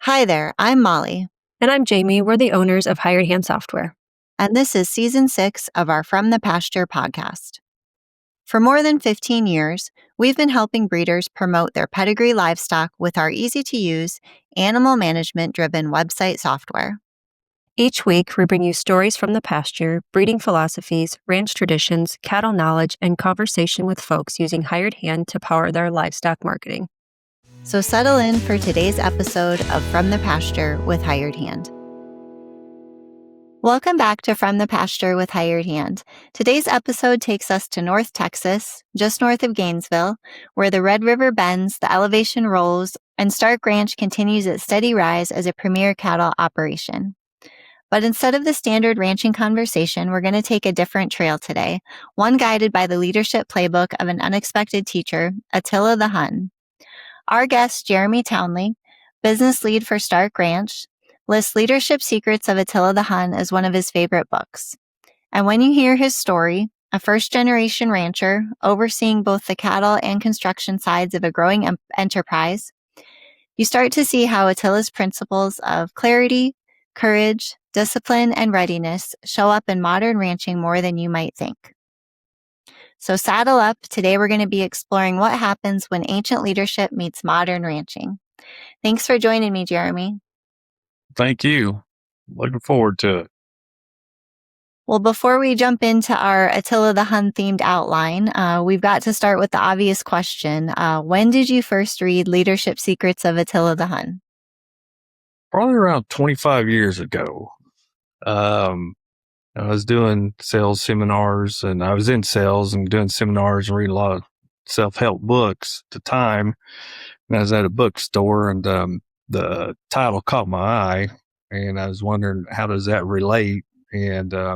Hi there, I'm Molly, And I'm Jamie. We're the owners of Hired Hand Software. and this is Season 6 of our From the Pasture podcast. For more than 15 years, we've been helping breeders promote their pedigree livestock with our easy-to-use, animal management-driven website software. Each week, we bring you stories from the pasture, breeding philosophies, ranch traditions, cattle knowledge, and conversation with folks using Hired Hand to power their livestock marketing. So settle in for today's episode of From the Pasture with Hired Hand. Welcome back to From the Pasture with Hired Hand. Today's episode takes us to North Texas, just north of Gainesville, where the Red River bends, the elevation rolls, and Stark Ranch continues its steady rise as a premier cattle operation. But instead of the standard ranching conversation, we're going to take a different trail today, one guided by the leadership playbook of an unexpected teacher, Attila the Hun. Our guest, Jeremy Townley, business lead for Stark Ranch, lists Leadership Secrets of Attila the Hun as one of his favorite books. And when you hear his story, a first-generation rancher overseeing both the cattle and construction sides of a growing enterprise, you start to see how Attila's principles of clarity, courage, discipline, and readiness show up in modern ranching more than you might think. So saddle up. Today we're going to be exploring what happens when ancient leadership meets modern ranching. Thanks for joining me, Jeremy. Thank you. Looking forward to it. Well, before we jump into our Attila the Hun themed outline, we've got to start with the obvious question. When did you first read Leadership Secrets of Attila the Hun? Probably around 25 years ago. I was doing sales seminars, and I was in sales and doing seminars and reading a lot of self-help books at the time. And I was at a bookstore, and the title caught my eye, and I was wondering, how does that relate? And I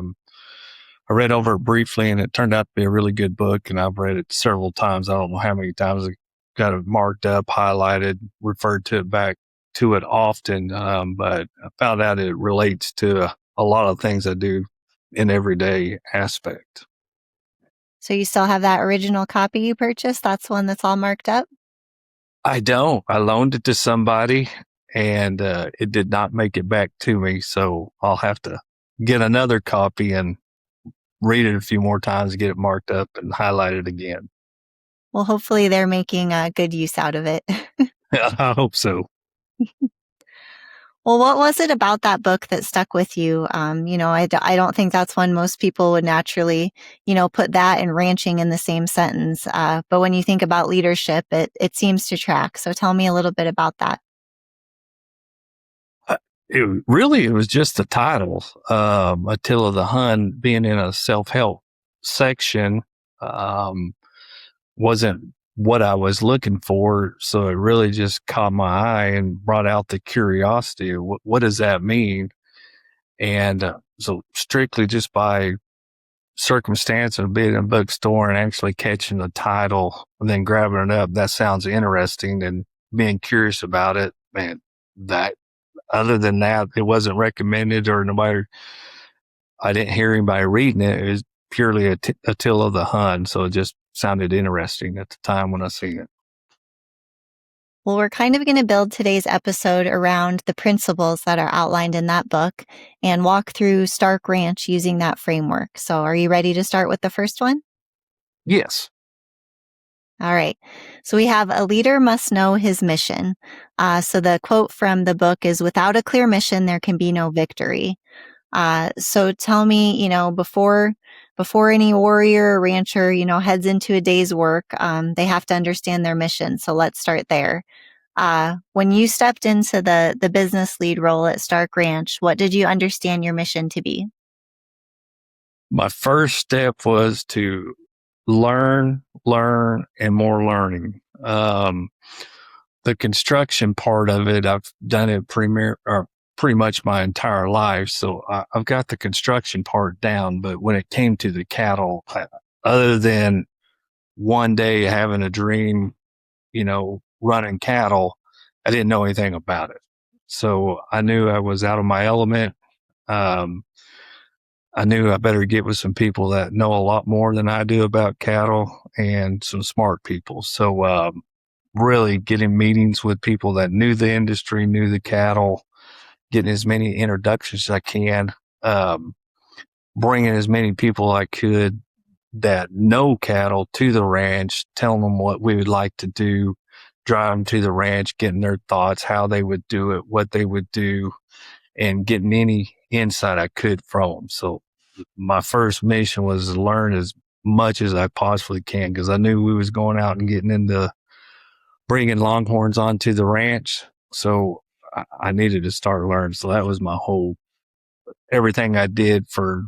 read over it briefly, and it turned out to be a really good book, and I've read it several times. I don't know how many times. I got it marked up, highlighted, referred to it back to it often, but I found out it relates to a lot of things I do in everyday aspect. So you still have that original copy you purchased? That's one that's all marked up? I don't. I loaned it to somebody, and it did not make it back to me, so I'll have to get another copy and read it a few more times, get it marked up and highlighted again. Well, hopefully they're making good use out of it. I hope so. Well, what was it about that book that stuck with you? I don't think that's one most people would naturally, put that and ranching in the same sentence. But when you think about leadership, it seems to track. So tell me a little bit about that. It was just the title, Attila the Hun, being in a self-help section, wasn't what I was looking for. So it really just caught my eye and brought out the curiosity of what does that mean? And so strictly just by circumstance of being in a bookstore and actually catching the title and then grabbing it up, that sounds interesting, and being curious about it, man, that other than that, it wasn't recommended or I didn't hear anybody reading it. It was purely Attila the Hun. So it just sounded interesting at the time when I seen it. Well, we're kind of going to build today's episode around the principles that are outlined in that book and walk through Stark Ranch using that framework. So are you ready to start with the first one? Yes. All right. So we have, a leader must know his mission. So the quote from the book is, without a clear mission, there can be no victory. So tell me, before any warrior or rancher, heads into a day's work, they have to understand their mission. So let's start there. When you stepped into the business lead role at Stark Ranch, what did you understand your mission to be? My first step was to learn, and more learning. The construction part of it, I've done it pretty much my entire life. So I've got the construction part down, but when it came to the cattle, other than one day having a dream, running cattle, I didn't know anything about it. So I knew I was out of my element. I knew I better get with some people that know a lot more than I do about cattle and some smart people. So really getting meetings with people that knew the industry, knew the cattle, getting as many introductions as I can, bringing as many people I could that know cattle to the ranch, telling them what we would like to do, drive them to the ranch, getting their thoughts, how they would do it, what they would do, and getting any insight I could from them. So my first mission was to learn as much as I possibly can, because I knew we was going out and getting into bringing longhorns onto the ranch. So I needed to start learning. So that was my whole, everything I did for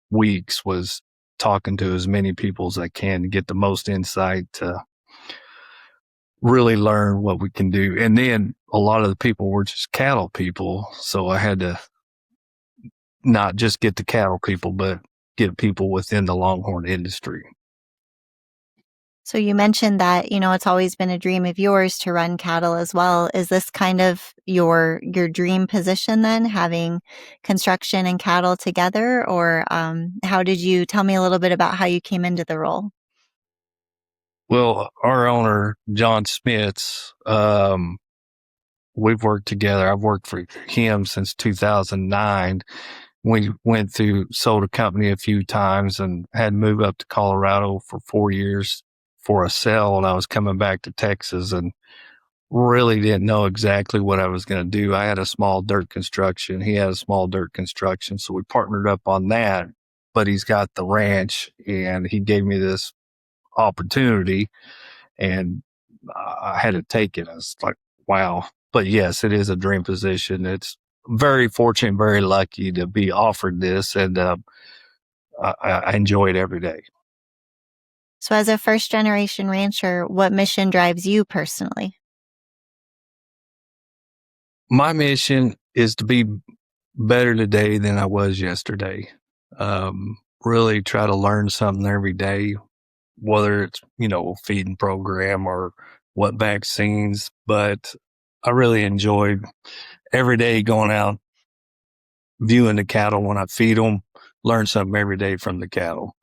weeks was talking to as many people as I can to get the most insight to really learn what we can do. And then a lot of the people were just cattle people. So I had to not just get the cattle people, but get people within the longhorn industry. So you mentioned that, it's always been a dream of yours to run cattle as well. Is this kind of your dream position then, having construction and cattle together? Or how did you tell me a little bit about how you came into the role? Well, our owner, John Smits, we've worked together. I've worked for him since 2009. We sold a company a few times and had to move up to Colorado for 4 years for a sale. And I was coming back to Texas and really didn't know exactly what I was going to do. I had a small dirt construction. He had a small dirt construction. So we partnered up on that, but he's got the ranch and he gave me this opportunity and I had to take it. I was like, wow. But yes, it is a dream position. It's very fortunate, very lucky to be offered this, and I enjoy it every day. So as a first generation rancher, what mission drives you personally? My mission is to be better today than I was yesterday. Really try to learn something every day, whether it's, a feeding program or what vaccines, but I really enjoy every day going out, viewing the cattle when I feed them, learn something every day from the cattle.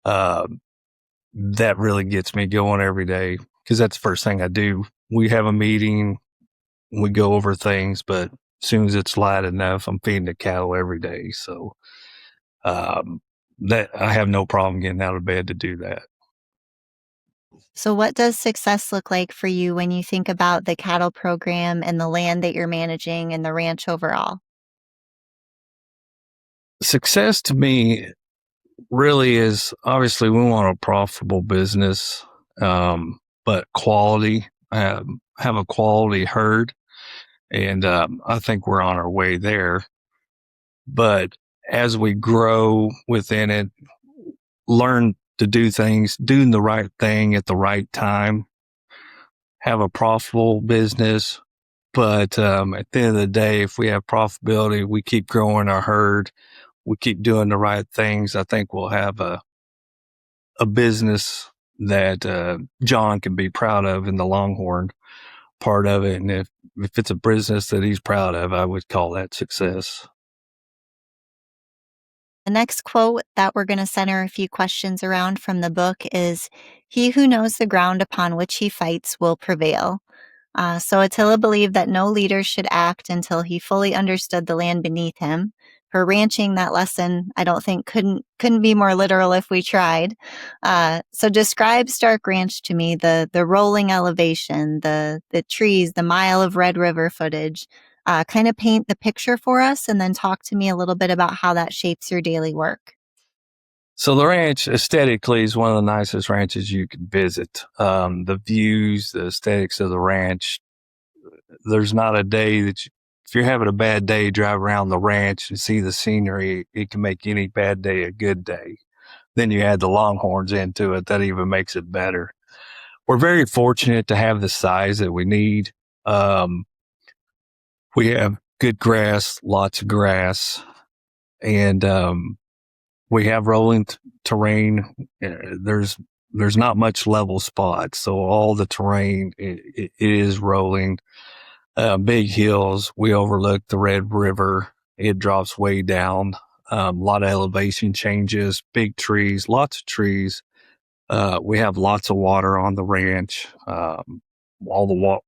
That really gets me going every day because that's the first thing I do. We have a meeting, we go over things, but as soon as it's light enough, I'm feeding the cattle every day. So that I have no problem getting out of bed to do that. So what does success look like for you when you think about the cattle program and the land that you're managing and the ranch overall? Success to me really is, obviously we want a profitable business, but quality, have a quality herd. And I think we're on our way there. But as we grow within it, learn to do things, doing the right thing at the right time, have a profitable business. But at the end of the day, if we have profitability, we keep growing our herd, we keep doing the right things, I think we'll have a business that John can be proud of in the Longhorn part of it. And if it's a business that he's proud of, I would call that success. The next quote that we're going to center a few questions around from the book is, "He who knows the ground upon which he fights will prevail." So Attila believed that no leader should act until he fully understood the land beneath him. For ranching, that lesson, I don't think couldn't be more literal if we tried. So describe Stark Ranch to me, the rolling elevation, the trees, the mile of Red River footage. Kind of paint the picture for us and then talk to me a little bit about how that shapes your daily work. So the ranch aesthetically is one of the nicest ranches you can visit. The views, the aesthetics of the ranch, there's not a day that if you're having a bad day, drive around the ranch and see the scenery, it can make any bad day a good day. Then you add the Longhorns into it, that even makes it better. We're very fortunate to have the size that we need. We have good grass, lots of grass, and we have rolling terrain. There's not much level spots, so all the terrain it is rolling. Big hills. We overlook the Red River. It drops way down. A lot of elevation changes. Big trees, lots of trees. We have lots of water on the ranch.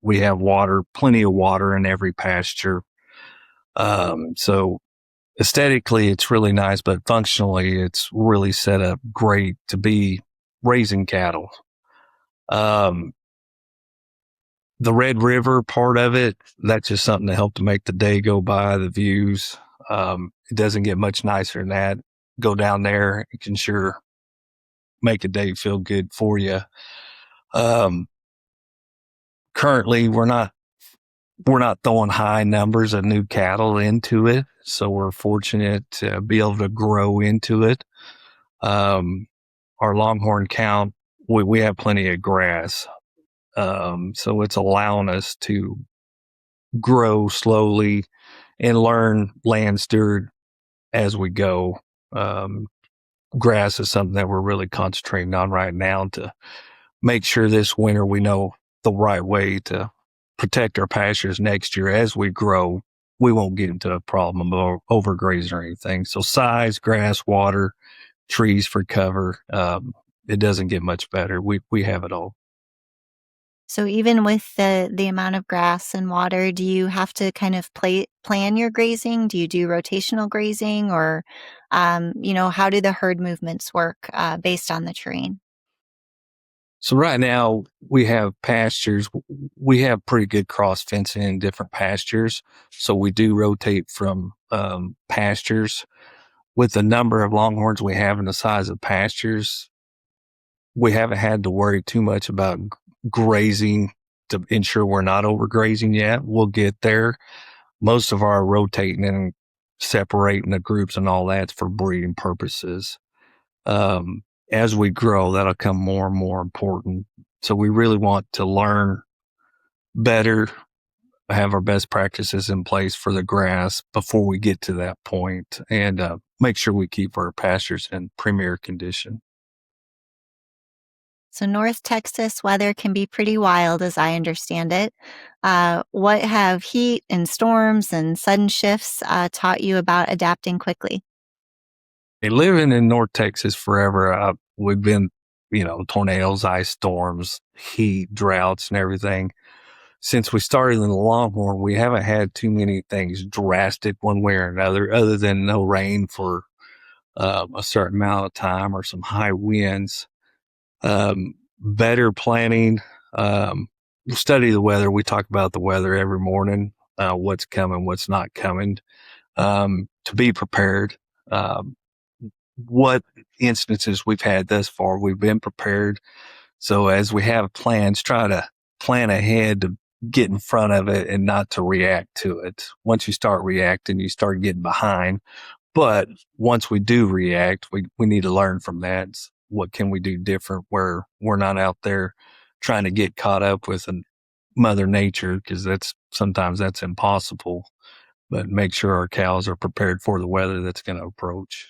we have water, plenty of water in every pasture. So aesthetically, it's really nice, but functionally, it's really set up great to be raising cattle. The Red River part of it, that's just something to help to make the day go by, the views. It doesn't get much nicer than that. Go down there, it can sure make a day feel good for you. Currently, we're not throwing high numbers of new cattle into it, so we're fortunate to be able to grow into it. Our longhorn count, we have plenty of grass. So it's allowing us to grow slowly and learn land steward as we go. Grass is something that we're really concentrating on right now to make sure this winter we know the right way to protect our pastures next year as we grow. We won't get into a problem of overgrazing or anything. So size, grass, water, trees for cover. It doesn't get much better. We have it all. So even with the amount of grass and water, do you have to kind of plan your grazing? Do you do rotational grazing, or how do the herd movements work based on the terrain? So right now we have pastures. We have pretty good cross fencing in different pastures. So we do rotate from pastures. With the number of longhorns we have and the size of pastures, we haven't had to worry too much about grazing to ensure we're not overgrazing yet. We'll get there. Most of our rotating and separating the groups and all that's for breeding purposes. As we grow, that'll come more and more important. So we really want to learn better, have our best practices in place for the grass before we get to that point, and make sure we keep our pastures in premier condition. So North Texas weather can be pretty wild, as I understand it. What have heat and storms and sudden shifts taught you about adapting quickly? Living in North Texas forever, we've been, tornadoes, ice storms, heat, droughts, and everything. Since we started in the Longhorn, we haven't had too many things drastic one way or another, other than no rain for a certain amount of time or some high winds. Better planning, study the weather. We talk about the weather every morning, what's coming, what's not coming, to be prepared. What instances we've had thus far, we've been prepared. So as we have plans, try to plan ahead to get in front of it and not to react to it. Once you start reacting, you start getting behind. But once we do react, we need to learn from that. What can we do different where we're not out there trying to get caught up with Mother Nature, because sometimes that's impossible. But make sure our cows are prepared for the weather that's going to approach.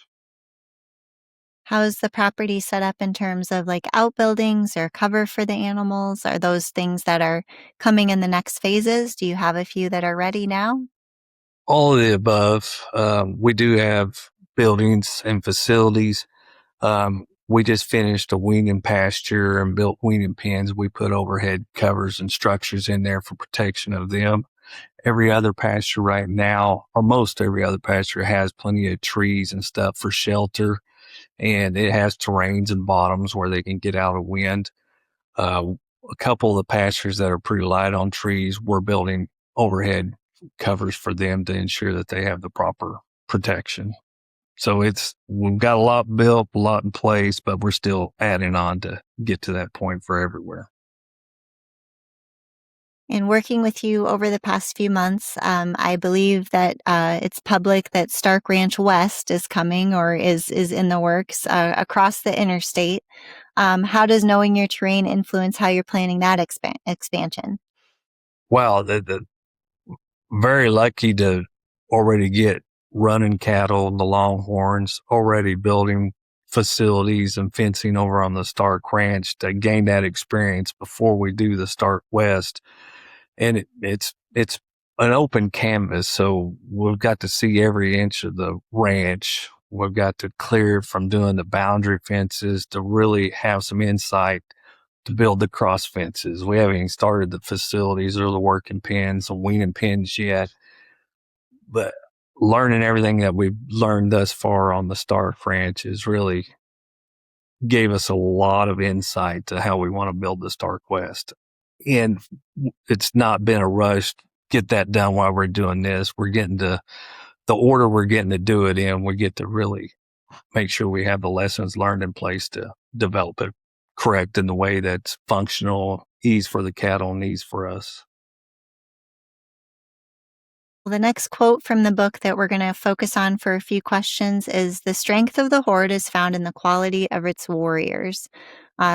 How is the property set up in terms of like outbuildings or cover for the animals? Are those things that are coming in the next phases? Do you have a few that are ready now? All of the above. We do have buildings and facilities. We just finished a weaning pasture and built weaning pens. We put overhead covers and structures in there for protection of them. Every other pasture right now, or most every other pasture, has plenty of trees and stuff for shelter. And it has terrains and bottoms where they can get out of wind. A couple of the pastures that are pretty light on trees, we're building overhead covers for them to ensure that they have the proper protection. So we've got a lot built, a lot in place, but we're still adding on to get to that point for everywhere. In working with you over the past few months, I believe that it's public that Stark Ranch West is coming or is in the works across the interstate. How does knowing your terrain influence how you're planning that expansion? Wow, the very lucky to already get running cattle, the Longhorns, already building facilities and fencing over on the Stark Ranch to gain that experience before we do the Stark West. And it's an open canvas, so we've got to see every inch of the ranch. We've got to clear from doing the boundary fences to really have some insight to build the cross fences. We haven't even started the facilities or the working pens, the weaning pens yet. But learning everything that we've learned thus far on the Stark Ranch has really gave us a lot of insight to how we want to build the Stark West. And it's not been a rush. Get that done while we're doing this. We're getting to the order we're getting to do it in. We get to really make sure we have the lessons learned in place to develop it correct in the way that's functional, ease for the cattle and ease for us. Well, the next quote from the book that we're going to focus on for a few questions is "The strength of the horde is found in the quality of its warriors."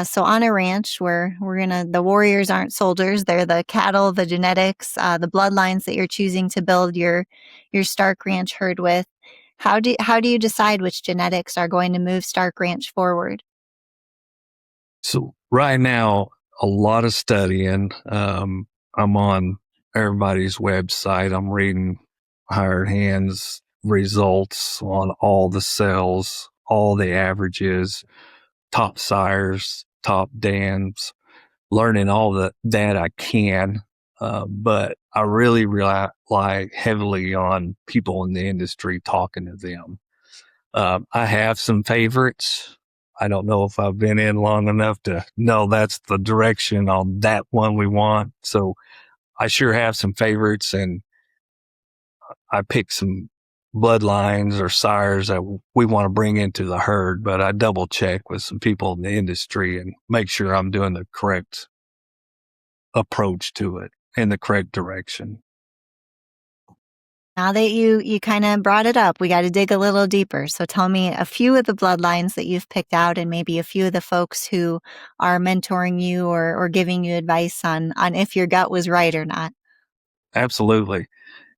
So on a ranch where the warriors aren't soldiers, they're the cattle, the genetics, the bloodlines that you're choosing to build your Stark Ranch herd with. How do you decide which genetics are going to move Stark Ranch forward? So right now, a lot of studying. I'm on everybody's website. I'm reading hired hands results on all the cells, all the averages, top sires, top dams, learning all that I can. But I really rely heavily on people in the industry, talking to them. I have some favorites. I don't know if I've been in long enough to know that's the direction on that one we want. So I sure have some favorites, and I pick some bloodlines or sires that we want to bring into the herd, but I double check with some people in the industry and make sure I'm doing the correct approach to it in the correct direction. Now that you kind of brought it up, we got to dig a little deeper. So tell me a few of the bloodlines that you've picked out, and maybe a few of the folks who are mentoring you or giving you advice on if your gut was right or not. Absolutely.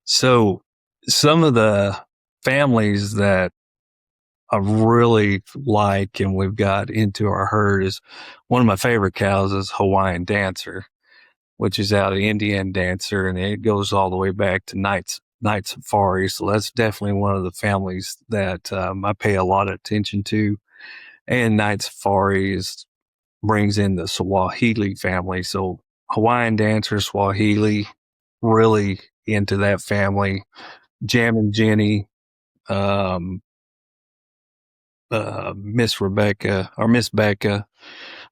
So some of the families that I really like and we've got into our herd is one of my favorite cows is Hawaiian Dancer, which is out of Indian Dancer, and it goes all the way back to Night Safari. So that's definitely one of the families that I pay a lot of attention to. And Night Safari brings in the Swahili family. So Hawaiian Dancer, Swahili, really into that family. Jam and Jenny, Miss Rebecca or Miss Becca,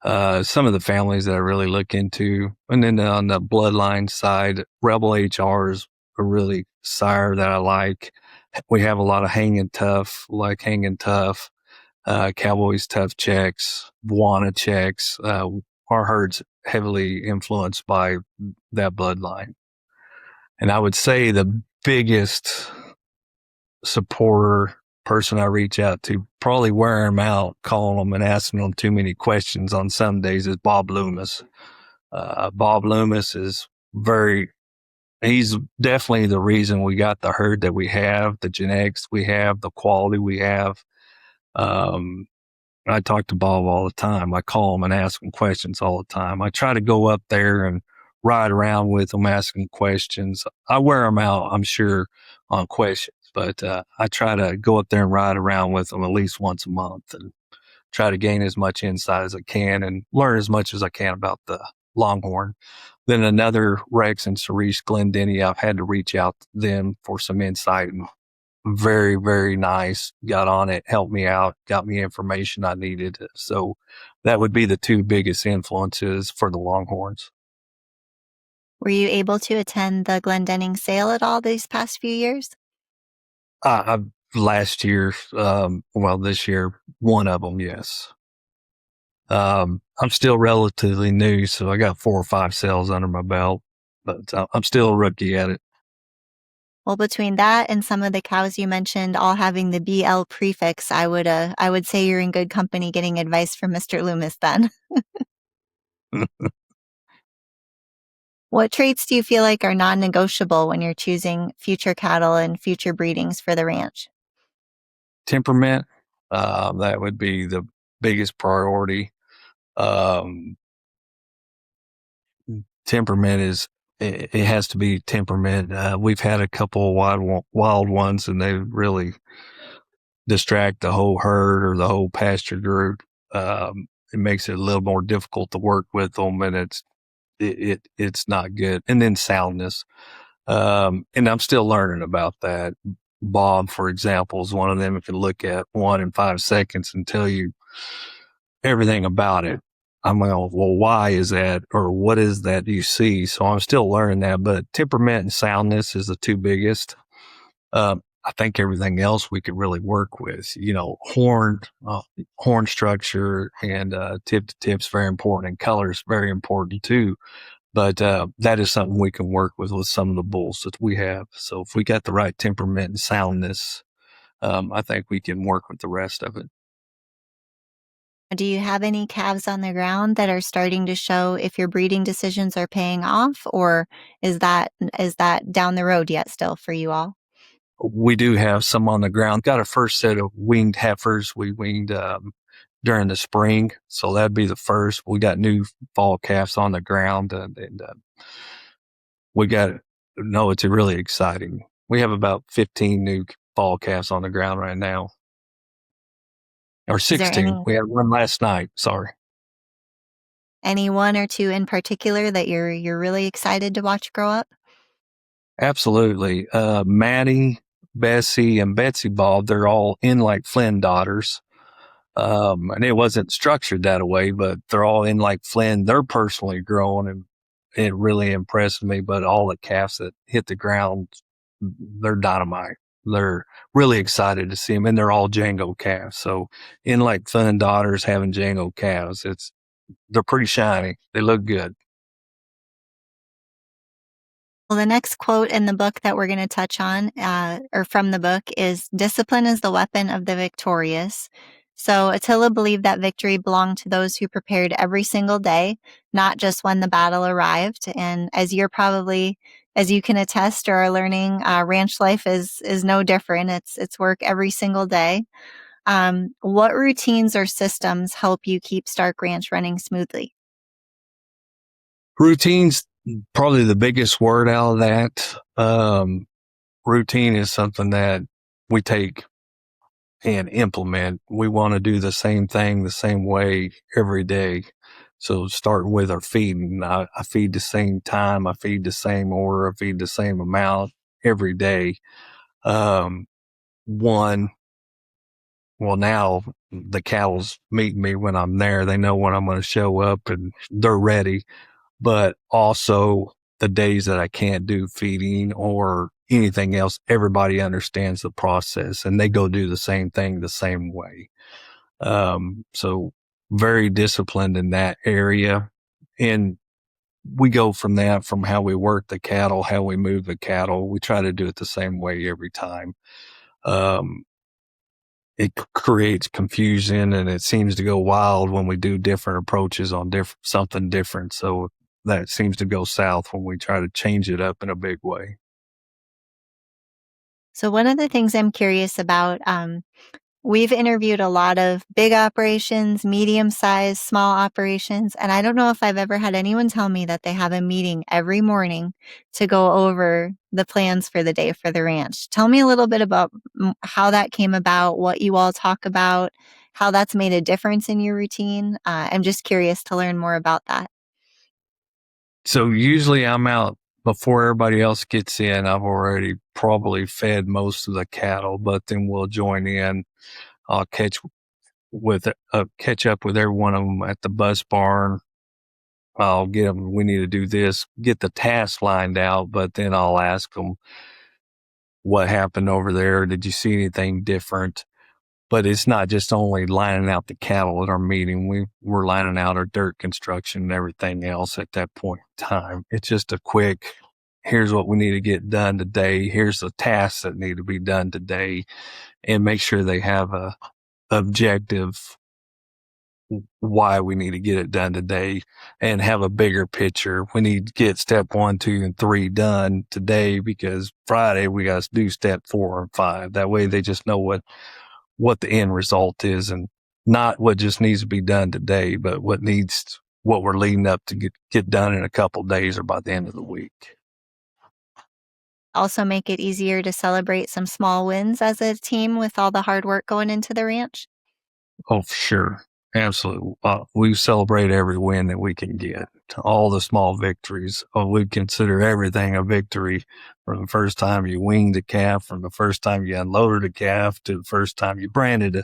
some of the families that I really look into. And then on the bloodline side, Rebel HR is a really sire that I like. We have a lot of Hanging Tough, Cowboys Tough checks, Buana checks. Our herd's heavily influenced by that bloodline. And I would say the biggest supporter person I reach out to, probably wearing them out, calling them and asking them too many questions on some days, is Bob Loomis. Bob Loomis he's definitely the reason we got the herd that we have, the genetics we have, the quality we have. I talk to Bob all the time. I call him and ask him questions all the time. I try to go up there and ride around with him, asking questions. I wear him out, I'm sure, on questions, but I try to go up there and ride around with him at least once a month and try to gain as much insight as I can and learn as much as I can about the Longhorn. Then another Rex and Cerise Glendenny, I've had to reach out to them for some insight, and very, very nice. Got on it, helped me out, got me information I needed. So that would be the two biggest influences for the Longhorns. Were you able to attend the Glendenning sale at all these past few years? Last year, this year, one of them, yes. I'm still relatively new, so I got 4 or 5 sales under my belt, but I'm still a rookie at it. Well, between that and some of the cows you mentioned all having the BL prefix, I would say you're in good company getting advice from Mr. Loomis then. What traits do you feel like are non-negotiable when you're choosing future cattle and future breedings for the ranch? Temperament, that would be the biggest priority. Temperament it has to be temperament. We've had a couple of wild ones, and they really distract the whole herd or the whole pasture group. it makes it a little more difficult to work with them, and it's not good. And then soundness. And I'm still learning about that. Bob, for example, is one of them who can look at one in 5 seconds and tell you everything about it. I'm like, well, why is that? Or what is that you see? So I'm still learning that, but temperament and soundness is the two biggest. I think everything else we could really work with, horn structure and, tip to tip's very important, and color's very important too. But, that is something we can work with some of the bulls that we have. So if we got the right temperament and soundness, I think we can work with the rest of it. Do you have any calves on the ground that are starting to show if your breeding decisions are paying off, or is that down the road yet still for you all? We do have some on the ground. Got our first set of winged heifers. We winged, during the spring. So that'd be the first. We got new fall calves on the ground, it's really exciting. We have about 15 new fall calves on the ground right now. Or Is there 16. We had one last night. Sorry. any one or two in particular that you're really excited to watch grow up? Absolutely. Maddie, Bessie, and Betsy Bob, they're all in like Flynn daughters. And it wasn't structured that way, but they're all in like Flynn. They're personally grown, and it really impressed me. But all the calves that hit the ground, they're dynamite. They're really excited to see them, and they're all Django calves. So in like Flynn daughters having Django calves, they're pretty shiny. They look good. Well, the next quote in the book that we're going to touch on, or from the book, is "Discipline is the weapon of the victorious." So Attila believed that victory belonged to those who prepared every single day, not just when the battle arrived. And as you can attest or are learning, ranch life is no different. It's work every single day. What routines or systems help you keep Stark Ranch running smoothly? Routine's probably the biggest word out of that. Routine is something that we take and implement. We want to do the same thing the same way every day. So starting with our feeding, I feed the same time, I feed the same order, I feed the same amount every day. One, well, now the cows meet me when I'm there. They know when I'm going to show up and they're ready. But also the days that I can't do feeding or anything else, everybody understands the process and they go do the same thing the same way. So very disciplined in that area. And we go from that, from how we work the cattle, how we move the cattle. We try to do it the same way every time. It creates confusion and it seems to go wild when we do different approaches on something different. So that seems to go south when we try to change it up in a big way. So one of the things I'm curious about, we've interviewed a lot of big operations, medium-sized, small operations, and I don't know if I've ever had anyone tell me that they have a meeting every morning to go over the plans for the day for the ranch. Tell me a little bit about how that came about, what you all talk about, how that's made a difference in your routine. I'm just curious to learn more about that. So usually I'm out before everybody else gets in. I've already probably fed most of the cattle, but then we'll join in. I'll catch up with every one of them at the bus barn. I'll get them, we need to do this, get the task lined out, but then I'll ask them, what happened over there? Did you see anything different? But it's not just only lining out the cattle at our meeting. We're lining out our dirt construction and everything else at that point in time. It's just a quick, here's what we need to get done today. Here's the tasks that need to be done today, and make sure they have a objective why we need to get it done today and have a bigger picture. We need to get step 1, 2, and 3 done today because Friday we got to do step 4 and 5. That way they just know what the end result is, and not what just needs to be done today, but what we're leading up to get done in a couple days or by the end of the week. Also make it easier to celebrate some small wins as a team with all the hard work going into the ranch? Oh, for sure. Absolutely. We celebrate every win that we can get, all the small victories. We consider everything a victory, from the first time you weaned a calf, from the first time you unloaded a calf, to the first time you branded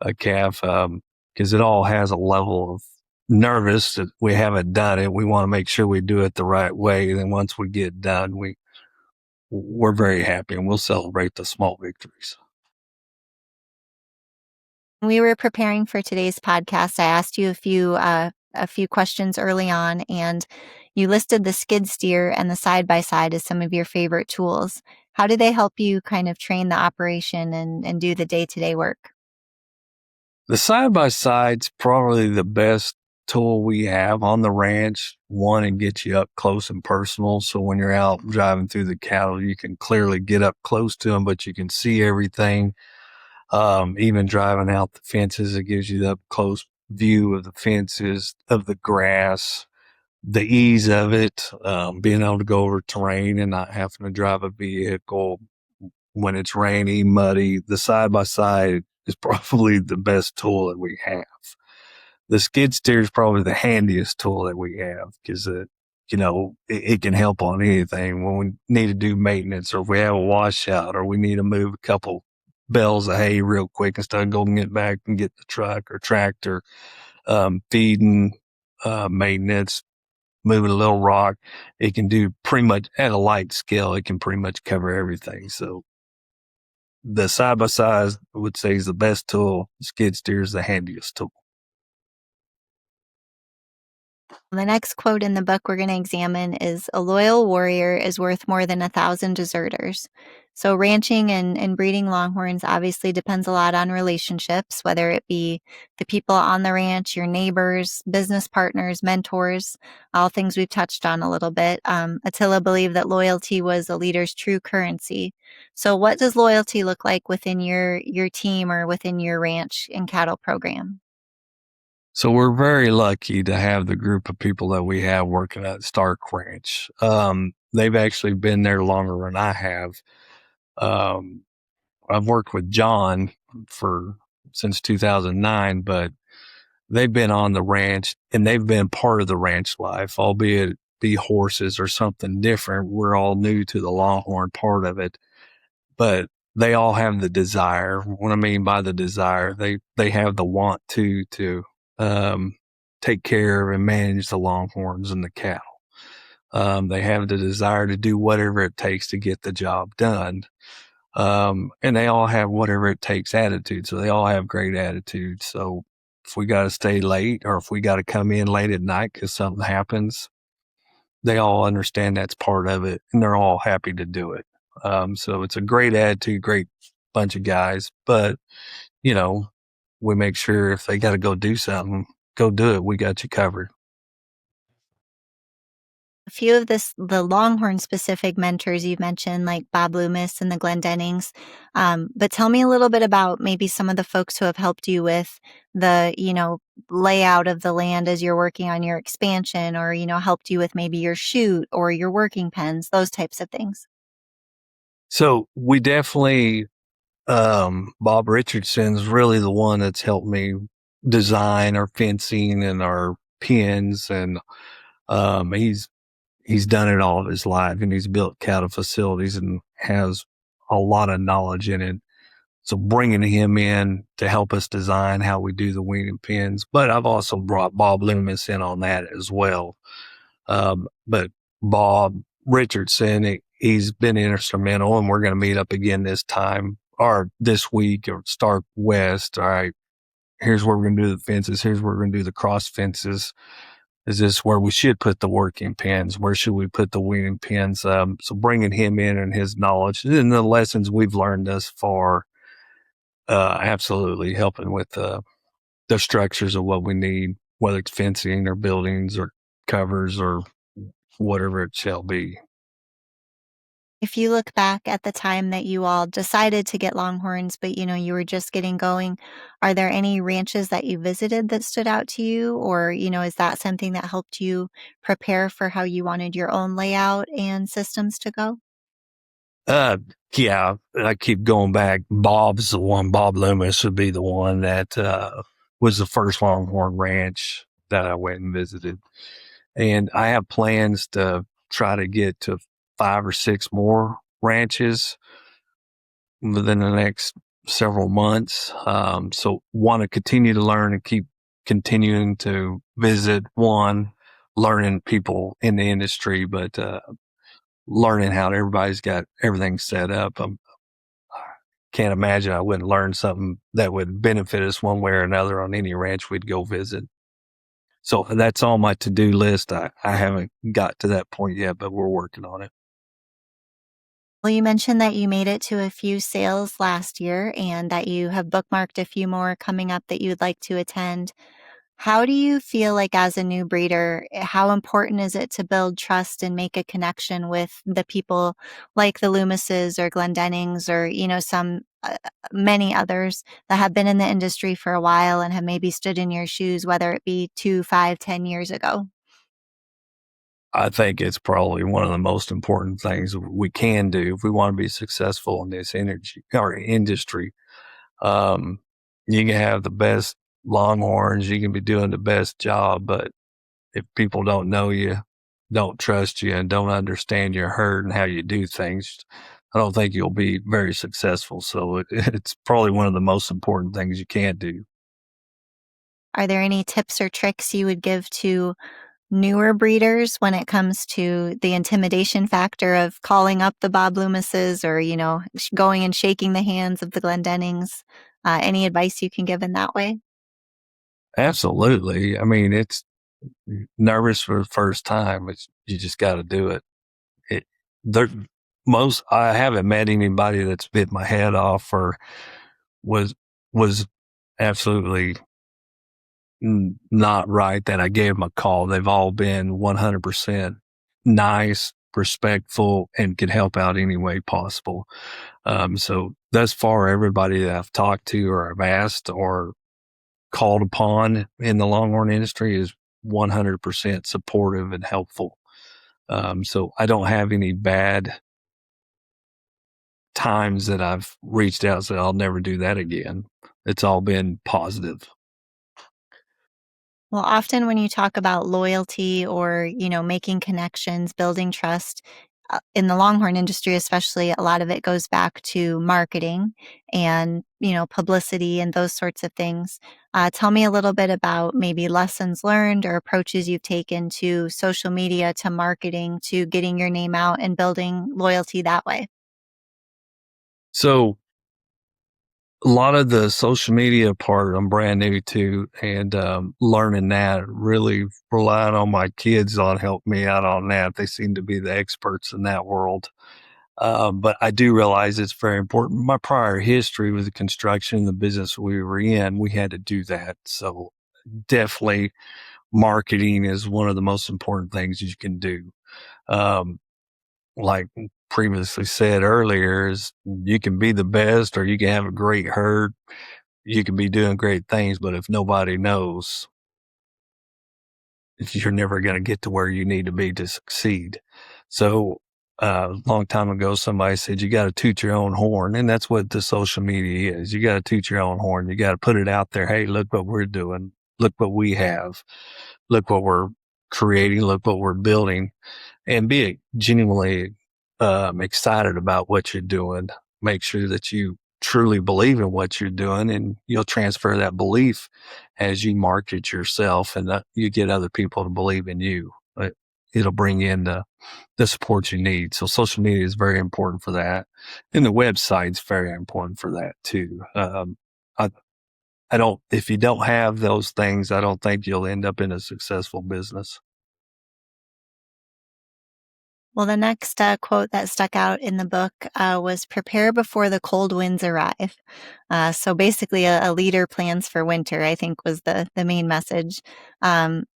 a calf, because it all has a level of nervous that we haven't done it. We want to make sure we do it the right way. And then once we get done, we're very happy, and we'll celebrate the small victories. When we were preparing for today's podcast, I asked you a few questions early on, and you listed the skid steer and the side by side as some of your favorite tools. How do they help you kind of train the operation and do the day-to-day work? The side by side's probably the best tool we have on the ranch. One, it gets you up close and personal. So when you're out driving through the cattle, you can clearly get up close to them, but you can see everything. Even driving out the fences, it gives you the up close view of the fences, of the grass, the ease of it, being able to go over terrain and not having to drive a vehicle when it's rainy, muddy. The side by side is probably the best tool that we have. The skid steer is probably the handiest tool that we have, because it can help on anything when we need to do maintenance, or if we have a washout, or we need to move a couple bales of hay real quick instead of going it back and get the truck or tractor, feeding, maintenance, moving a little rock. It can do pretty much at a light scale. It can pretty much cover everything. So the side by side, I would say, is the best tool. Skid steer is the handiest tool. The next quote in the book we're going to examine is, "A loyal warrior is worth more than 1,000 deserters." So ranching and breeding longhorns obviously depends a lot on relationships, whether it be the people on the ranch, your neighbors, business partners, mentors, all things we've touched on a little bit. Attila believed that loyalty was a leader's true currency. So what does loyalty look like within your team or within your ranch and cattle program? So we're very lucky to have the group of people that we have working at Stark Ranch. They've actually been there longer than I have. I've worked with John since 2009, but they've been on the ranch and they've been part of the ranch life, albeit it be horses or something different. We're all new to the longhorn part of it, but they all have the desire. What I mean by the desire, they have the want to take care of and manage the longhorns and the cattle. They have the desire to do whatever it takes to get the job done. And they all have whatever it takes attitude. So they all have great attitude. So if we got to stay late, or if we got to come in late at night because something happens, they all understand that's part of it, and they're all happy to do it. So it's a great attitude, great bunch of guys. But, we make sure if they got to go do something, go do it. We got you covered. A few of the Longhorn specific mentors you've mentioned, like Bob Loomis and the Glendennings. But tell me a little bit about maybe some of the folks who have helped you with the, layout of the land as you're working on your expansion, or, helped you with maybe your chute or your working pens, those types of things. So we definitely, Bob Richardson's really the one that's helped me design our fencing and our pens. And, he's done it all of his life, and he's built cattle facilities and has a lot of knowledge in it. So bringing him in to help us design how we do the weaning pens. But I've also brought Bob Loomis in on that as well. But Bob Richardson, he's been instrumental, and we're going to meet up again this week, or Stark West. All right, here's where we're going to do the fences. Here's where we're going to do the cross fences. Is this where we should put the working pens? Where should we put the weaning pens? So bringing him in and his knowledge and the lessons we've learned thus far, absolutely helping with the structures of what we need, whether it's fencing or buildings or covers or whatever it shall be. If you look back at the time that you all decided to get Longhorns, but you were just getting going, are there any ranches that you visited that stood out to you? Or, is that something that helped you prepare for how you wanted your own layout and systems to go? Yeah, I keep going back. Bob Loomis would be the one that, was the first Longhorn ranch that I went and visited. And I have plans to try to get to 5 or 6 more ranches within the next several months. So want to continue to learn and keep continuing to visit, learning people in the industry, but learning how everybody's got everything set up. I can't imagine I wouldn't learn something that would benefit us one way or another on any ranch we'd go visit. So that's on my to-do list. I haven't got to that point yet, but we're working on it. Well, you mentioned that you made it to a few sales last year and that you have bookmarked a few more coming up that you would like to attend. How do you feel like as a new breeder, how important is it to build trust and make a connection with the people like the Loomises or Glendennings or, many others that have been in the industry for a while and have maybe stood in your shoes, whether it be 2, 5, 10 years ago? I think it's probably one of the most important things we can do if we want to be successful in this energy or industry. Um, you can have the best Longhorns, you can be doing the best job, but if people don't know you, don't trust you, and don't understand your herd and how you do things, I don't think you'll be very successful. So it's probably one of the most important things you can do. Are there any tips or tricks you would give to newer breeders when it comes to the intimidation factor of calling up the Bob Loomises or, going and shaking the hands of the Glendennings? Any advice you can give in that way? Absolutely. I mean, it's nervous for the first time. You just got to do it. It there I haven't met anybody that's bit my head off or was was absolutely not right that I gave them a call. They've all been 100% nice, respectful, and could help out any way possible. So thus far, everybody that I've talked to or I've asked or called upon in the Longhorn industry is 100% supportive and helpful. So I don't have any bad times that I've reached out and said, I'll never do that again. It's all been positive. Well, often when you talk about loyalty or, making connections, building trust, in the Longhorn industry, especially, a lot of it goes back to marketing and, publicity and those sorts of things. Tell me a little bit about maybe lessons learned or approaches you've taken to social media, to marketing, to getting your name out and building loyalty that way. So a lot of the social media part I'm brand new to, and learning that, really relying on my kids on help me out on that. They seem to be the experts in that world. But I do realize it's very important. My prior history with the construction, the business we were in, we had to do that. So definitely marketing is one of the most important things you can do. Um, like previously said earlier, is you can be the best or you can have a great herd. You can be doing great things, but if nobody knows, you're never going to get to where you need to be to succeed. So a long time ago, somebody said, you got to toot your own horn. And that's what the social media is. You got to toot your own horn. You got to put it out there. Hey, look what we're doing. Look what we have. Look what we're creating. Look what we're building, and be genuinely excited about what you're doing. Make sure that you truly believe in what you're doing, and you'll transfer that belief as you market yourself, and you get other people to believe in you. It'll bring in the support you need. So social media is very important for that, and the website's very important for that too. I don't. If you don't have those things, I don't think you'll end up in a successful business. Well, the next quote that stuck out in the book was prepare before the cold winds arrive. So basically, a leader plans for winter, I think was the main message.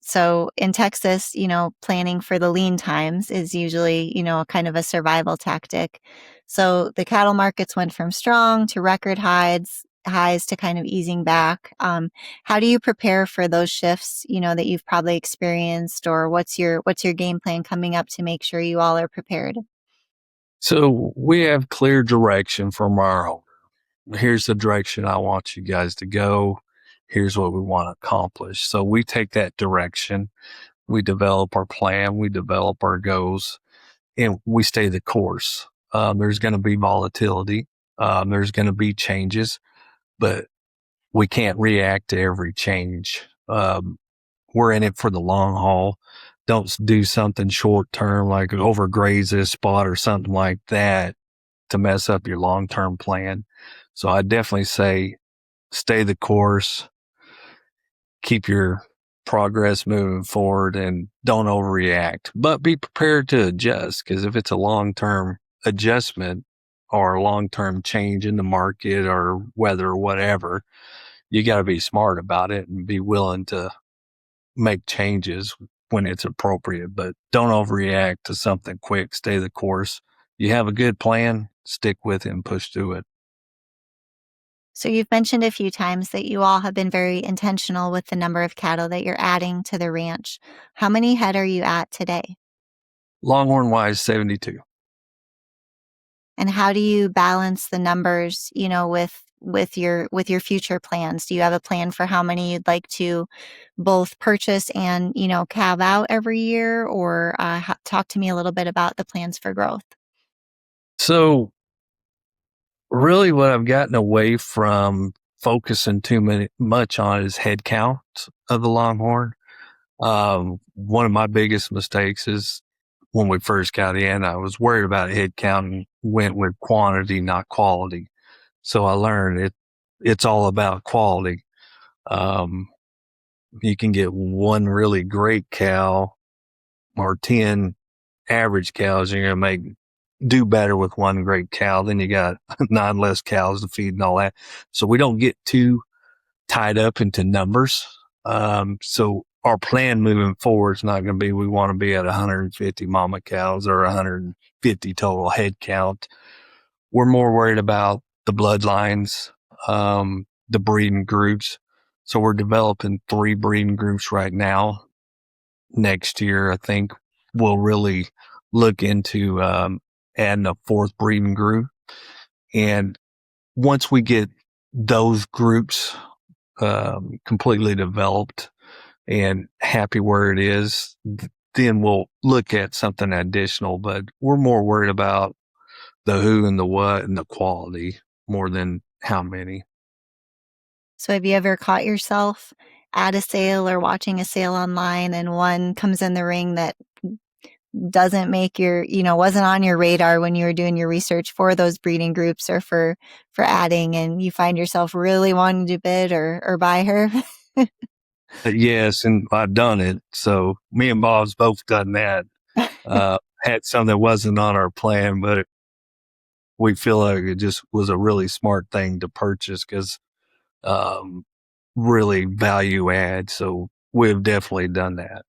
So in Texas, planning for the lean times is usually, kind of a survival tactic. So the cattle markets went from strong to record highs to kind of easing back. How do you prepare for those shifts, that you've probably experienced, or what's your game plan coming up to make sure you all are prepared? So we have clear direction from our owner. Here's the direction I want you guys to go. here's what we want to accomplish. So we take that direction. We develop our plan. We develop our goals, and we stay the course. There's going to be volatility. There's going to be changes, but we can't react to every change. We're in it for the long haul. Don't do something short term like overgraze this spot or something like that to mess up your long term plan. So I definitely say stay the course, keep your progress moving forward, and don't overreact, but be prepared to adjust. Because if it's a long term adjustment or a long term change in the market or weather or whatever, you got to be smart about it and be willing to make changes when it's appropriate, but don't overreact to something quick. Stay the course. You have a good plan, stick with it and push through it. So you've mentioned a few times that you all have been very intentional with the number of cattle that you're adding to the ranch. How many head are you at today? Longhorn wise, 72. And how do you balance the numbers, with your future plans? Do you have a plan for how many you'd like to both purchase and, calve out every year? Or talk to me a little bit about the plans for growth. So really what I've gotten away from focusing much on is head count of the Longhorn. One of my biggest mistakes is when we first got in, I was worried about head count and went with quantity, not quality. So I learned it's all about quality. You can get one really great cow or 10 average cows, and you're going to do better with one great cow. Then you got 9 less cows to feed and all that. So we don't get too tied up into numbers. So our plan moving forward is not going to be, we want to be at 150 mama cows or 150 total head count. We're more worried about the bloodlines, the breeding groups. So we're developing 3 breeding groups right now. Next year, I think we'll really look into adding a 4th breeding group. And once we get those groups completely developed and happy where it is, then we'll look at something additional. But we're more worried about the who and the what and the quality more than how many. So have you ever caught yourself at a sale or watching a sale online and one comes in the ring that doesn't make wasn't on your radar when you were doing your research for those breeding groups or for adding, and you find yourself really wanting to bid or buy her? Yes, and I've done it. So me and Bob's both done that. Had some that wasn't on our plan, but we feel like it just was a really smart thing to purchase because really value add. So we've definitely done that.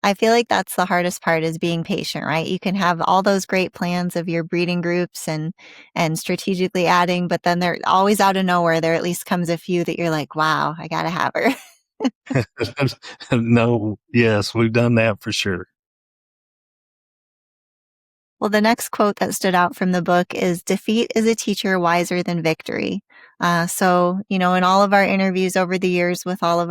I feel like that's the hardest part, is being patient, right? You can have all those great plans of your breeding groups and strategically adding, but then they're always out of nowhere. There at least comes a few that you're like, wow, I gotta have her. No, yes, we've done that for sure. Well, the next quote that stood out from the book is, "Defeat is a teacher wiser than victory." So, in all of our interviews over the years with all of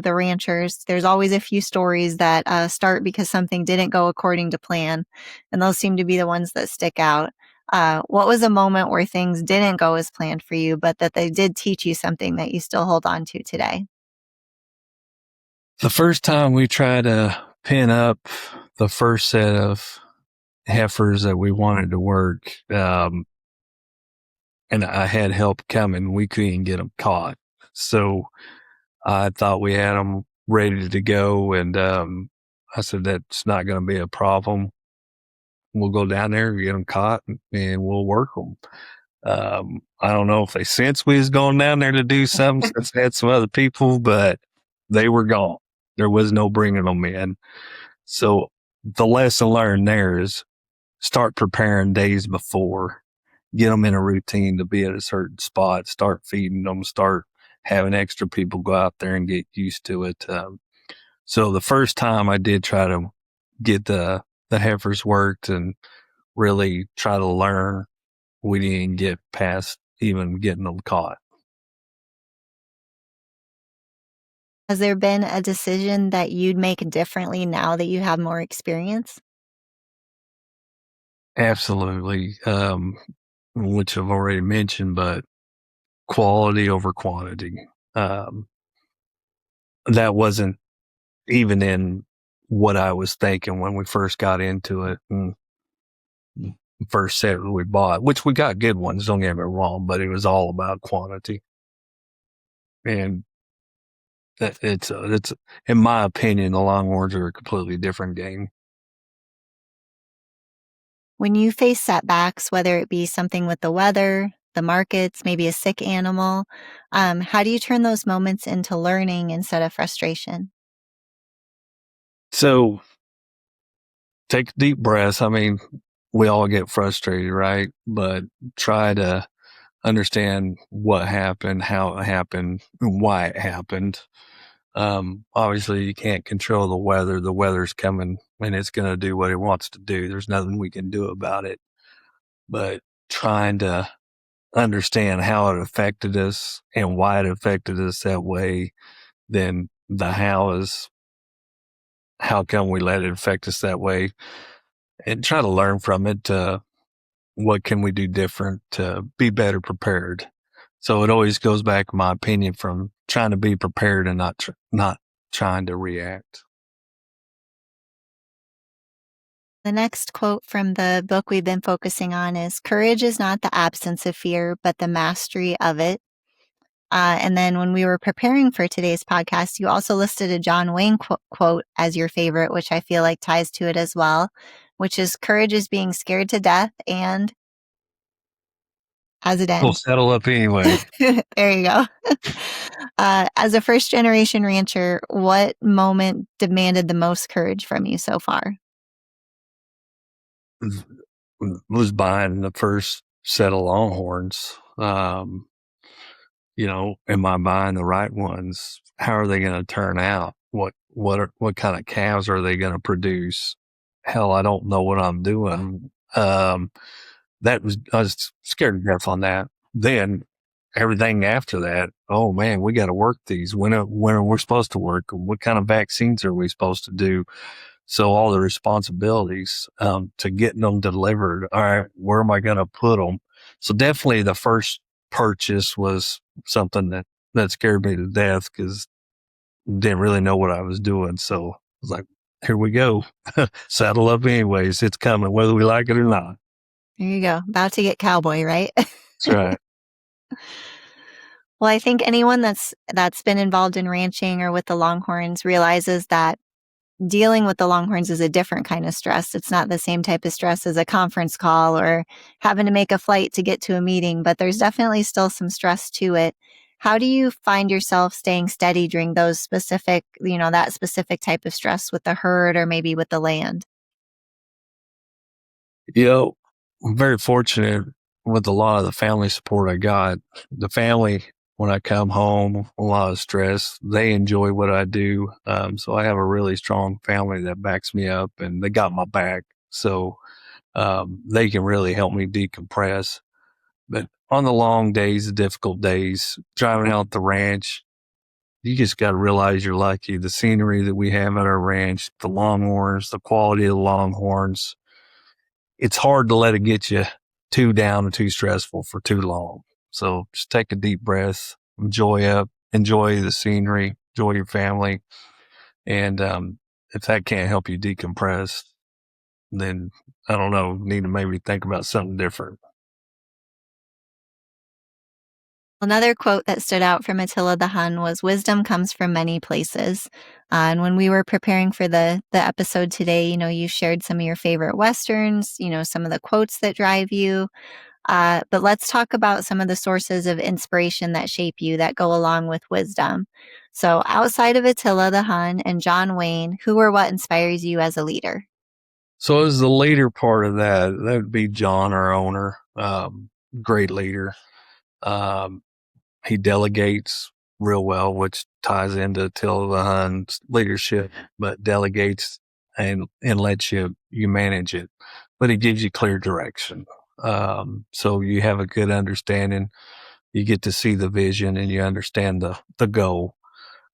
the ranchers, there's always a few stories that start because something didn't go according to plan. And those seem to be the ones that stick out. What was a moment where things didn't go as planned for you, but that they did teach you something that you still hold on to today? The first time we tried to pin up the first set of heifers that we wanted to work, and I had help coming, we couldn't get them caught. So I thought we had them ready to go. And I said, that's not going to be a problem. We'll go down there, get them caught, and we'll work them. I don't know if they sensed we was going down there to do something since I had some other people, but they were gone. There was no bringing them in. So the lesson learned there is start preparing days before, get them in a routine to be at a certain spot, start feeding them, start having extra people go out there and get used to it. So the first time I did try to get the heifers worked and really try to learn, we didn't get past even getting them caught. Has there been a decision that you'd make differently now that you have more experience? Absolutely. Which I've already mentioned, but quality over quantity. That wasn't even in what I was thinking when we first got into it. And first set we bought, which we got good ones, don't get me wrong, but it was all about quantity. And it's in my opinion, the Longhorns are a completely different game. When you face setbacks, whether it be something with the weather, the markets, maybe a sick animal, how do you turn those moments into learning instead of frustration? So take a deep breath. I mean, we all get frustrated, right? But try to understand what happened, how it happened, and why it happened. Obviously you can't control the weather. The weather's coming and it's going to do what it wants to do. There's nothing we can do about it, but trying to understand how it affected us and why it affected us that way. Then the how is, how come we let it affect us that way, and try to learn from it. What can we do different to be better prepared? So it always goes back, in my opinion, from trying to be prepared and not trying to react. The next quote from the book we've been focusing on is courage is not the absence of fear, but the mastery of it. And then when we were preparing for today's podcast, you also listed a John Wayne quote as your favorite, which I feel like ties to it as well, which is courage is being scared to death and how's it end? We'll settle up anyway. There you go. As a first generation rancher, what moment demanded the most courage from you so far? Was buying the first set of Longhorns. Am I buying the right ones? How are they going to turn out? What kind of calves are they going to produce? Hell, I don't know what I'm doing. I was scared to death on that. Then everything after that, oh man, we got to work these. When are we supposed to work? What kind of vaccines are we supposed to do? So all the responsibilities to getting them delivered. All right, where am I going to put them? So definitely the first purchase was something that scared me to death because didn't really know what I was doing. So I was like, here we go. Saddle up anyways. It's coming, whether we like it or not. There you go. About to get cowboy, right? That's right. Well, I think anyone that's been involved in ranching or with the Longhorns realizes that dealing with the Longhorns is a different kind of stress. It's not the same type of stress as a conference call or having to make a flight to get to a meeting, but there's definitely still some stress to it. How do you find yourself staying steady during those specific, that specific type of stress with the herd or maybe with the land? I'm very fortunate with a lot of the family support I got. The family, when I come home, a lot of stress, they enjoy what I do. So I have a really strong family that backs me up and they got my back. So, they can really help me decompress. But on the long days, the difficult days, driving out the ranch, you just got to realize you're lucky. The scenery that we have at our ranch, the Longhorns, the quality of the Longhorns, it's hard to let it get you too down and too stressful for too long. So just take a deep breath, enjoy the scenery, enjoy your family. And, if that can't help you decompress, then I don't know, need to maybe think about something different. Another quote that stood out from Attila the Hun was wisdom comes from many places. And when we were preparing for the episode today, you shared some of your favorite Westerns, some of the quotes that drive you. But let's talk about some of the sources of inspiration that shape you that go along with wisdom. So outside of Attila the Hun and John Wayne, who or what inspires you as a leader? So as the leader part of that would be John, our owner, great leader. He delegates real well, which ties into Attila the Hun's leadership, but delegates and lets you manage it, but he gives you clear direction. So you have a good understanding. You get to see the vision and you understand the goal.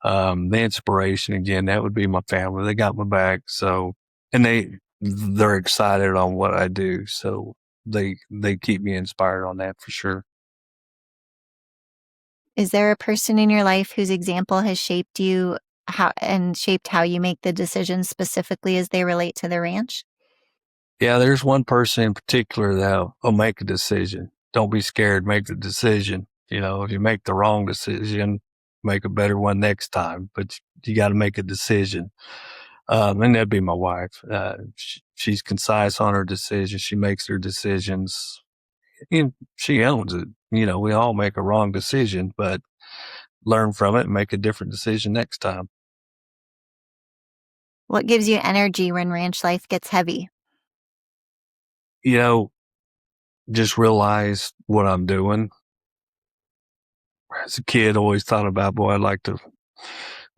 The inspiration, again, that would be my family. They got my back. So, and they're excited on what I do. So they keep me inspired on that for sure. Is there a person in your life whose example has shaped you shaped how you make the decisions specifically as they relate to the ranch? Yeah, there's one person in particular that will make a decision. Don't be scared, make the decision. If you make the wrong decision, make a better one next time, but you got to make a decision. And that'd be my wife. She's concise on her decisions. She makes her decisions. And she owns it. We all make a wrong decision, but learn from it and make a different decision next time. What gives you energy when ranch life gets heavy? You know, just realize what I'm doing. As a kid, always thought about, boy, I'd like to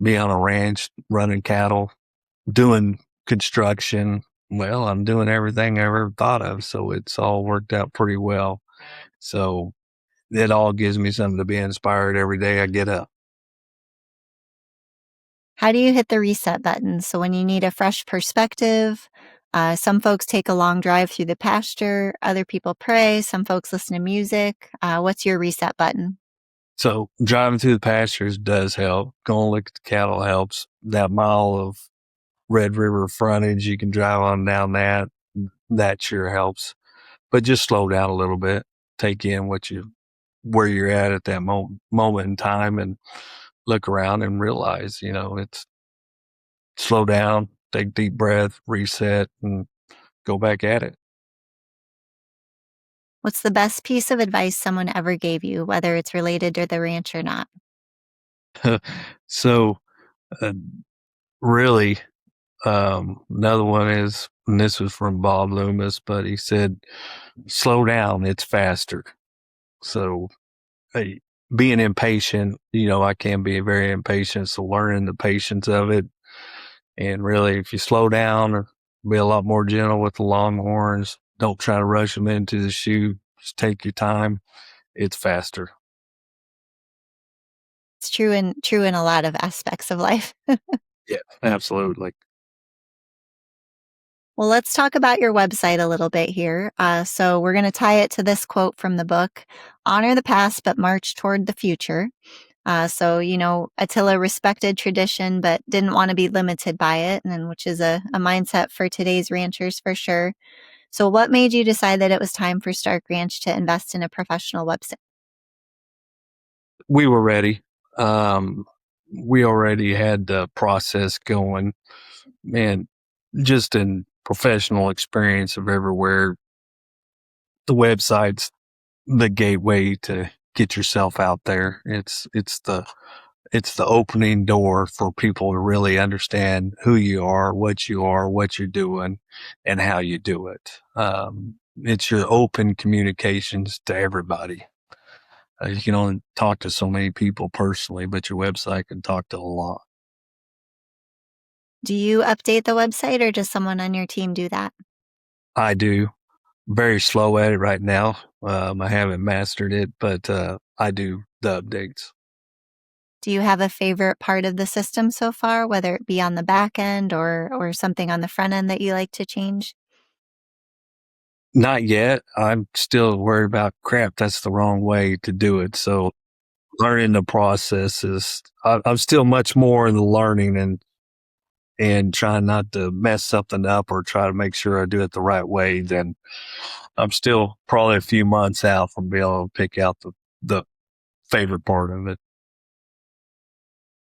be on a ranch, running cattle, doing construction. Well, I'm doing everything I ever thought of, so it's all worked out pretty well. So it all gives me something to be inspired every day I get up. How do you hit the reset button? So when you need a fresh perspective, some folks take a long drive through the pasture, other people pray, some folks listen to music. What's your reset button? So driving through the pastures does help. Going to look at the cattle helps. That mile of Red River frontage, you can drive on down that. That sure helps. But just slow down a little bit. Take in where you're at that moment in time, and look around and realize, it's slow down, take a deep breath, reset, and go back at it. What's the best piece of advice someone ever gave you, whether it's related to the ranch or not? So, uh, really, another one is, and this was from Bob Loomis, but he said, slow down, it's faster. So, hey, being impatient, I can be very impatient. So learning the patience of it. And really, if you slow down, or be a lot more gentle with the longhorns, don't try to rush them into the chute. Just take your time. It's faster. It's true in a lot of aspects of life. Yeah, absolutely. Well, let's talk about your website a little bit here. So we're going to tie it to this quote from the book: "Honor the past, but march toward the future." Attila respected tradition, but didn't want to be limited by it, and which is a mindset for today's ranchers for sure. So what made you decide that it was time for Stark Ranch to invest in a professional website? We were ready. We already had the process going, and just in professional experience of everywhere, the website's the gateway to get yourself out there. It's the opening door for people to really understand who you are, what you're doing, and how you do it. It's your open communications to everybody. You can only talk to so many people personally, but your website can talk to a lot. Do you update the website, or does someone on your team do that? I do. Very slow at it right now. I haven't mastered it, but I do the updates. Do you have a favorite part of the system so far, whether it be on the back end or something on the front end that you like to change? Not yet. I'm still worried about, crap, that's the wrong way to do it. So learning the process I'm still much more in the learning and trying not to mess something up or try to make sure I do it the right way. Then I'm still probably a few months out from being able to pick out the favorite part of it.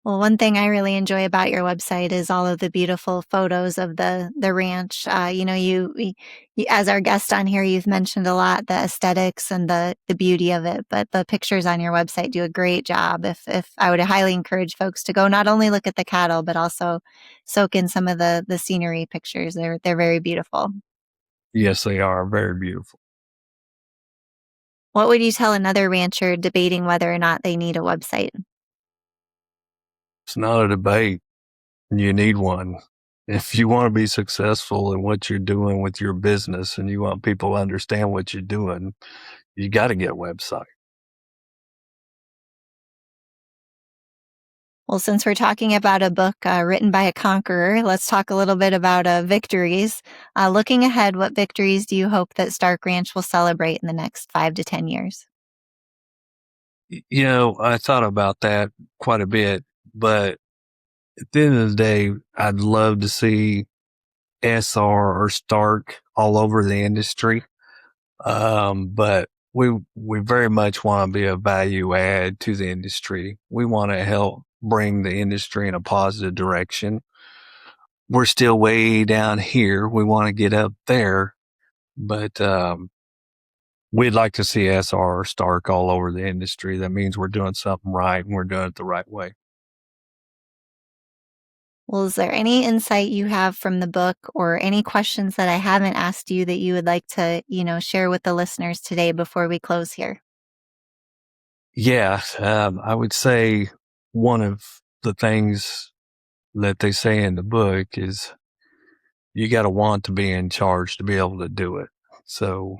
Well, one thing I really enjoy about your website is all of the beautiful photos of the ranch. As our guest on here, you've mentioned a lot the aesthetics and the beauty of it, but the pictures on your website do a great job. If I would highly encourage folks to go not only look at the cattle, but also soak in some of the scenery pictures. They're very beautiful. Yes, they are very beautiful. What would you tell another rancher debating whether or not they need a website? It's not a debate. You need one. If you want to be successful in what you're doing with your business and you want people to understand what you're doing, you got to get a website. Well, since we're talking about a book written by a conqueror, let's talk a little bit about victories. Looking ahead, what victories do you hope that Stark Ranch will celebrate in the next 5 to 10 years? I thought about that quite a bit, but at the end of the day, I'd love to see SR or Stark all over the industry. But we very much want to be a value add to the industry. We want to help bring the industry in a positive direction. We're still way down here. We want to get up there, but, we'd like to see SR or Stark all over the industry. That means we're doing something right and we're doing it the right way. Well, is there any insight you have from the book or any questions that I haven't asked you that you would like to, share with the listeners today before we close here? Yeah, I would say one of the things that they say in the book is you got to want to be in charge to be able to do it. So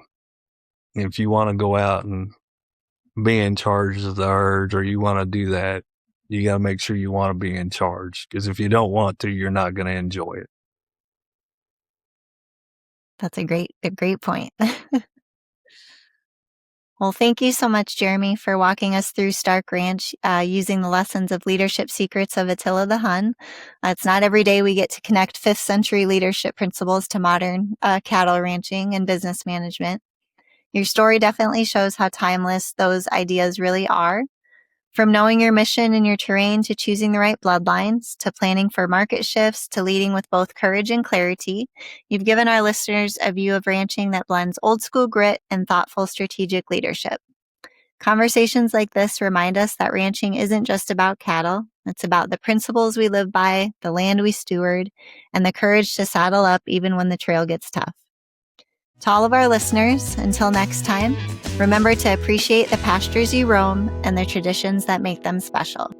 if you want to go out and be in charge of the herd or you want to do that, you got to make sure you want to be in charge, because if you don't want to, you're not going to enjoy it. That's a great point. Well, thank you so much, Jeremy, for walking us through Stark Ranch using the lessons of leadership secrets of Attila the Hun. It's not every day we get to connect 5th century leadership principles to modern cattle ranching and business management. Your story definitely shows how timeless those ideas really are. From knowing your mission and your terrain to choosing the right bloodlines, to planning for market shifts, to leading with both courage and clarity, you've given our listeners a view of ranching that blends old school grit and thoughtful strategic leadership. Conversations like this remind us that ranching isn't just about cattle. It's about the principles we live by, the land we steward, and the courage to saddle up even when the trail gets tough. To all of our listeners, until next time, remember to appreciate the pastures you roam and the traditions that make them special.